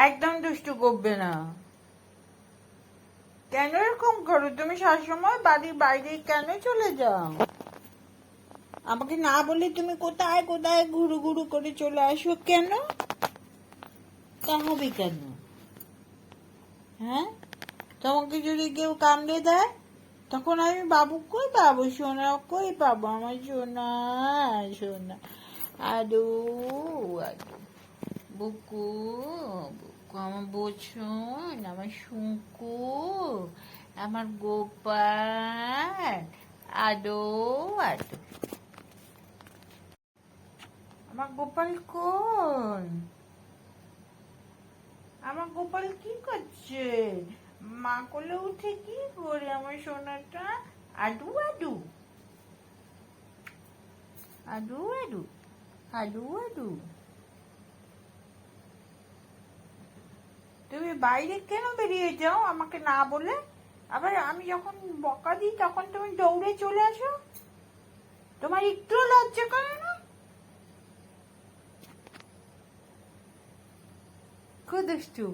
একদম দুষ্টু করবে না। কেন এরকম করো তুমি? সবসময় বাড়ির বাইরে কেন চলে যাও? আমাকে না বলে তুমি কোথায় কোথায় ঘুরু ঘুরু করে চলে আসো কেন? তা হবে কেন? হ্যাঁ, তোমাকে যদি কেউ কামড়ে দেয় তখন আমি বাবু কই পাবো? সোনা কই পাবো? আমার সোনা, সোনা, আদু, আদু, বুকু, বুকু, আমার বোঝন, আমার শুঙ্কু, আমার গোপাল, আদো, আদো। আমার গোপাল কোন? আমার গোপাল কি করছে? মা কোলে উঠে কি করে আমার সোনাটা? আডু আডু, আডু আডু, আডু আডু। তুমি বাইরে কেন বেরিয়ে যাও আমাকে না বলে? আবার আমি যখন বকা দিই তখন তুমি দৌড়ে চলে আসো। তোমার একটু লজ্জা করে না? খুব দুষ্টু।